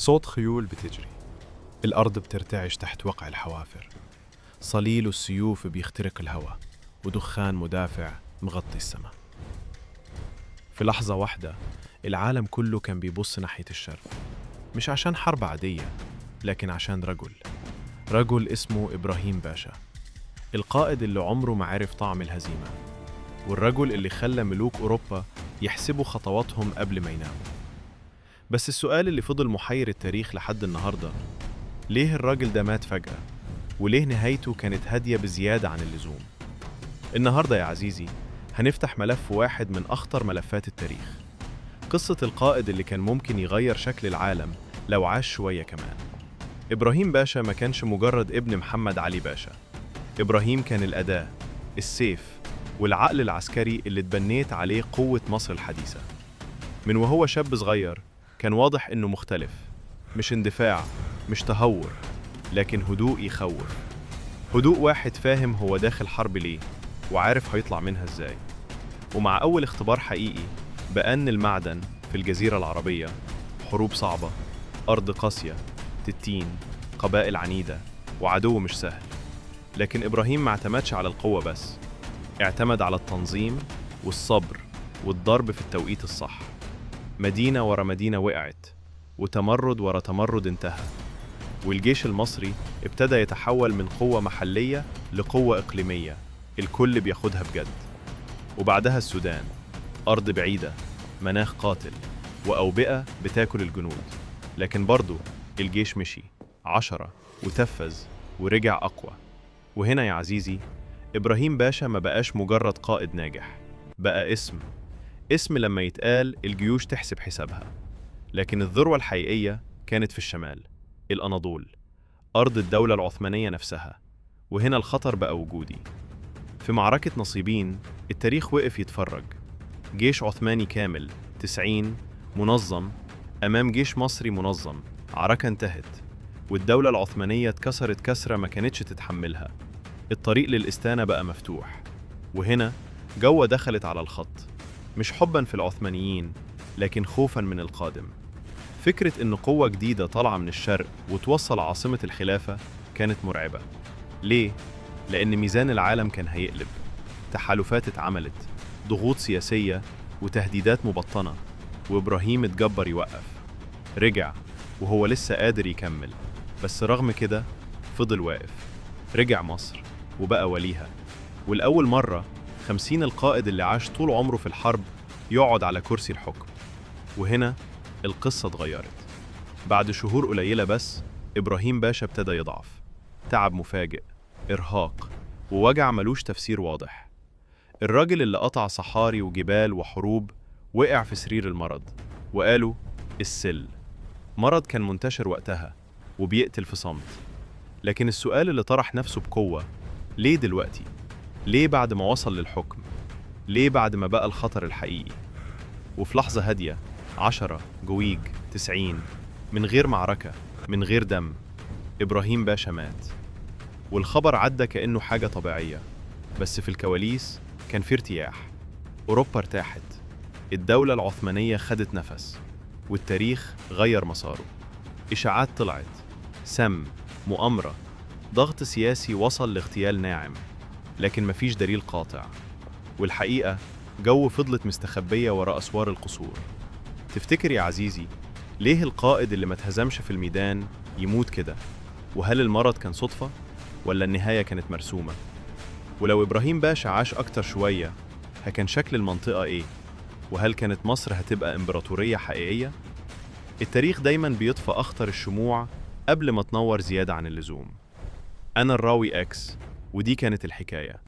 صوت خيول بتجري، الأرض بترتعش تحت وقع الحوافر، صليل السيوف بيخترق الهواء، ودخان مدافع مغطي السماء. في لحظة واحدة العالم كله كان بيبص ناحية الشرق، مش عشان حرب عادية، لكن عشان رجل اسمه إبراهيم باشا، القائد اللي عمره ما عرف طعم الهزيمة، والرجل اللي خلى ملوك أوروبا يحسبوا خطواتهم قبل ما يناموا. بس السؤال اللي فضل محير التاريخ لحد النهاردة، ليه الراجل ده مات فجأة؟ وليه نهايته كانت هادية بزيادة عن اللزوم؟ النهاردة يا عزيزي هنفتح ملف واحد من أخطر ملفات التاريخ، قصة القائد اللي كان ممكن يغير شكل العالم لو عاش شوية كمان. إبراهيم باشا ما كانش مجرد ابن محمد علي باشا، إبراهيم كان الأداة، السيف، والعقل العسكري اللي اتبنيت عليه قوة مصر الحديثة. من وهو شاب صغير كان واضح إنه مختلف، مش اندفاع، مش تهور، لكن هدوء يخوف. هدوء واحد فاهم هو داخل حرب ليه وعارف هيطلع منها ازاي. ومع أول اختبار حقيقي بأن المعدن في الجزيرة العربية، حروب صعبة، أرض قاسية، تتين، قبائل عنيدة، وعدو مش سهل، لكن إبراهيم ما اعتمدش على القوة بس، اعتمد على التنظيم والصبر والضرب في التوقيت الصح. مدينة ورا مدينة وقعت، وتمرد ورا تمرد انتهى، والجيش المصري ابتدى يتحول من قوة محلية لقوة إقليمية الكل بياخدها بجد. وبعدها السودان، أرض بعيدة، مناخ قاتل، وأوبئة بتاكل الجنود، لكن برضو الجيش مشي 10 وتفز ورجع أقوى. وهنا يا عزيزي إبراهيم باشا ما بقاش مجرد قائد ناجح، بقى اسم لما يتقال الجيوش تحسب حسابها. لكن الذروة الحقيقية كانت في الشمال، الأناضول، أرض الدولة العثمانية نفسها. وهنا الخطر بقى وجودي. في معركة نصيبين التاريخ وقف يتفرج، جيش عثماني كامل 90 منظم أمام جيش مصري منظم، عركة انتهت والدولة العثمانية اتكسرت كسرة ما كانتش تتحملها. الطريق للإستانة بقى مفتوح، وهنا جوة دخلت على الخط، مش حباً في العثمانيين لكن خوفاً من القادم. فكرة إن قوة جديدة طالعة من الشرق وتوصل عاصمة الخلافة كانت مرعبة. ليه؟ لأن ميزان العالم كان هيقلب، تحالفات اتعملت، ضغوط سياسية وتهديدات مبطنة، وإبراهيم اتجبر يوقف. رجع وهو لسه قادر يكمل، بس رغم كده فضل واقف. رجع مصر وبقى وليها، والأول مرة 50 القائد اللي عاش طول عمره في الحرب يقعد على كرسي الحكم. وهنا القصة اتغيرت. بعد شهور قليلة بس إبراهيم باشا ابتدى يضعف، تعب مفاجئ، إرهاق، ووجع ملوش تفسير واضح. الراجل اللي قطع صحاري وجبال وحروب وقع في سرير المرض، وقالوا السل. مرض كان منتشر وقتها وبيقتل في صمت. لكن السؤال اللي طرح نفسه بقوة، ليه دلوقتي؟ ليه بعد ما وصل للحكم؟ ليه بعد ما بقى الخطر الحقيقي؟ وفي لحظة هادية 10 جويج 90 من غير معركة، من غير دم، إبراهيم باشا مات. والخبر عدى كأنه حاجة طبيعية، بس في الكواليس كان في ارتياح. أوروبا ارتاحت، الدولة العثمانية خدت نفس، والتاريخ غير مساره. إشاعات طلعت، سم، مؤامرة، ضغط سياسي وصل لاغتيال ناعم، لكن مفيش دليل قاطع. والحقيقة جو فضلت مستخبية وراء أسوار القصور. تفتكر يا عزيزي ليه القائد اللي ما اتهزمش في الميدان يموت كده؟ وهل المرض كان صدفة ولا النهاية كانت مرسومة؟ ولو إبراهيم باشا عاش أكتر شوية كان شكل المنطقة إيه؟ وهل كانت مصر هتبقى إمبراطورية حقيقية؟ التاريخ دايماً بيطفى أخطر الشموع قبل ما تنور زيادة عن اللزوم. أنا الراوي إكس، ودي كانت الحكاية.